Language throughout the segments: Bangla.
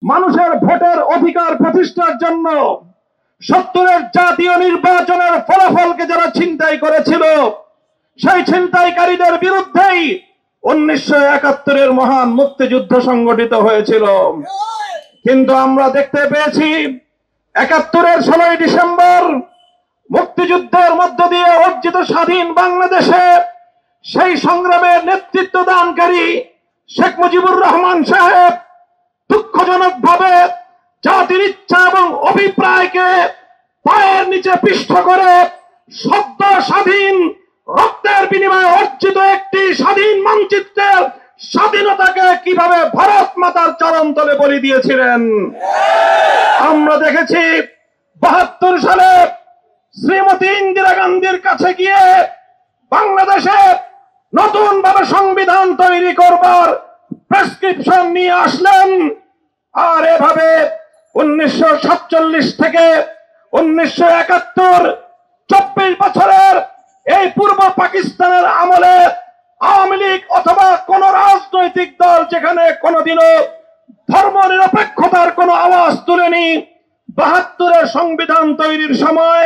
মানুষের ভোটের অধিকার প্রতিষ্ঠার জন্য 70-এর জাতীয় নির্বাচনের ফলাফলকে যারা ছিনতাই করেছিল, সেই ছিনতাইকারীদের বিরুদ্ধেই 1971-এর মহান মুক্তিযুদ্ধ সংগঠিত হয়েছিল। কিন্তু আমরা দেখতে পেয়েছি 71-এর 16ই ডিসেম্বর মুক্তিযুদ্ধের মধ্য দিয়ে অর্জিত স্বাধীন বাংলাদেশে সেই সংগ্রামের নেতৃত্ব দানকারী শেখ মুজিবুর রহমান সাহেব দুঃখজনকভাবে জাতির ইচ্ছা এবং অভিপ্রায়কে পায়ের নিচে পিষ্ট করে সদ্য স্বাধীন রক্তের বিনিময়ে অর্জিত একটি স্বাধীন মানচিত্রের স্বাধীনতাকে কিভাবে ভারত মাতার চরণতলে বলি দিয়েছিলেন। আমরা দেখেছি 72 সালে শ্রীমতী ইন্দিরা গান্ধীর কাছে গিয়ে বাংলাদেশে নতুন ভাবে সংবিধান তৈরি করবার প্রেসক্রিপশন নিয়ে আসলেন। আর এভাবে 1947 থেকে 1971 24 বছরের এই পূর্ব পাকিস্তানের আমলে আওয়ামী লীগ অথবা কোন রাজনৈতিক দল যেখানে কোনোদিনও ধর্ম নিরপেক্ষতার কোন আওয়াজ তুলেনি, 72-এর সংবিধান তৈরির সময়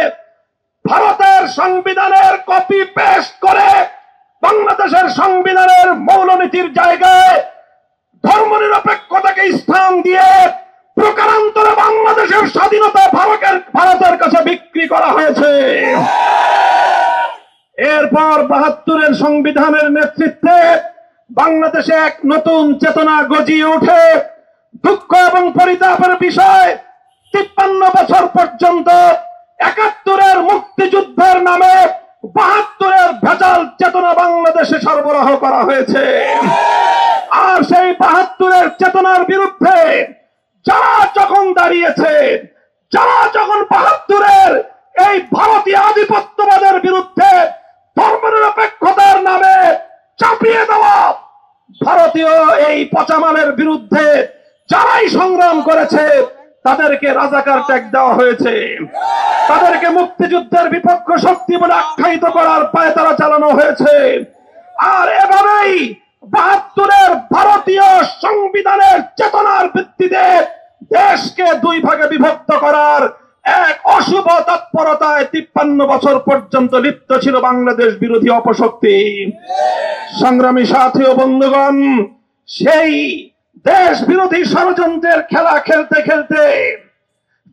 ভারতের সংবিধানের কপি পেস্ট করে বাংলাদেশের সংবিধানের মৌলনীতির জায়গায় ধর্মনিরপেক্ষতাকে স্থান দিয়ে প্রকারান্তরে বাংলাদেশের স্বাধীনতা ভারতের কাছে বিক্রি করা হয়েছে। এরপর 72-এর সংবিধানের নেতৃত্বে বাংলাদেশে এক নতুন চেতনা গজিয়ে ওঠে। দুঃখ এবং পরিতাপের বিষয় 53 বছর পর্যন্ত 71-এর মুক্তিযুদ্ধের নামে 72-এর ভেজাল চেতনা বাংলাদেশে সরবরাহ করা হয়েছে। আর সেই 72-এর চেতনার বিরুদ্ধে যারা যখন দাঁড়িয়েছে, যারা যখন 72-এর এই ভারতীয় আধিপত্যবাদের বিরুদ্ধে ধর্মনিরপেক্ষতার নামে চাপিয়ে দেওয়া ভারতীয় এই পচামালের বিরুদ্ধে যারাই সংগ্রাম করেছে, তাদেরকে রাজাকার ট্যাগ দেওয়া হয়েছে, তাদেরকে মুক্তিযুদ্ধের বিপক্ষ শক্তি বলে আখ্যায়িত করার পায়তারা চালানো হয়েছে। আর এভাবেই 72-এর ভারতীয় সংবিধানের চেতনার ভিত্তিতে দেশকে দুই ভাগে বিভক্ত করার এক অশুভ তৎপরতায় 53 বছর পর্যন্ত লিপ্ত ছিল বাংলাদেশ বিরোধী অপশক্তি। সংগ্রামী সাথী ও বন্ধুগণ, সেই দেশ বিরোধী ষড়যন্ত্রের খেলা খেলতে খেলতে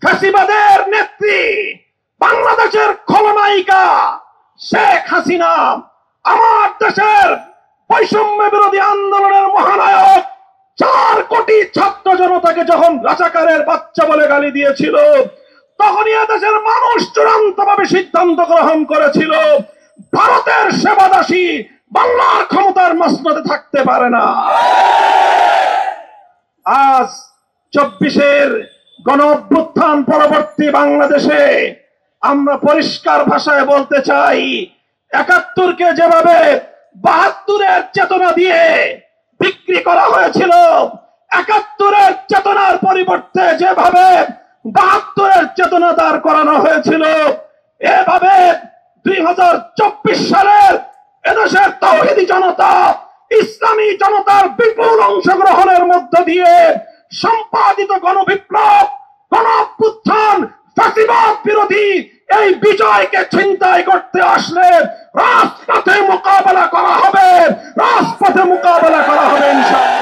ফ্যাসিবাদের নেত্রী, বাংলাদেশের খলনায়িকা শেখ হাসিনা, আমার দেশের বৈষম্য বিরোধী আন্দোলনের মহানায়ক 4 কোটি ছাত্র জনতাকে যখন রাজাকারের বাচ্চা বলে গালি দিয়েছিল, তখনই দেশের মানুষ চূড়ান্তভাবে সিদ্ধান্ত গ্রহণ করেছিল ভারতের সেবাদাসী বাংলার ক্ষমতার মসনদে থাকতে পারে না। আজ 24-এর গণ অভ্যুত্থান পরবর্তী বাংলাদেশে আমরা পরিষ্কার ভাষায় বলতে চাই, 71-কে যেভাবে 72-এর চেতনা দিয়ে বিক্রি করা হয়েছিল, 71-এর চেতনার পরিবর্তে যেভাবে 72-এর চেতনা দাঁড় করানো হয়েছিল, এভাবে 2024 সালের এদেশের তাওহীদি জনতা, ইসলামী জনতার বিপুল অংশগ্রহণের মধ্য দিয়ে সম্পাদিত গণবিপ্লব, গণ অভ্যুত্থান, ফ্যাসিবাদ বিরোধী এই বিজয়কে ছিনতাই করতে আসলে রাজপথে মোকাবেলা করা হবে, রাজপথে মোকাবেলা করা হবে ইনশাআল্লাহ।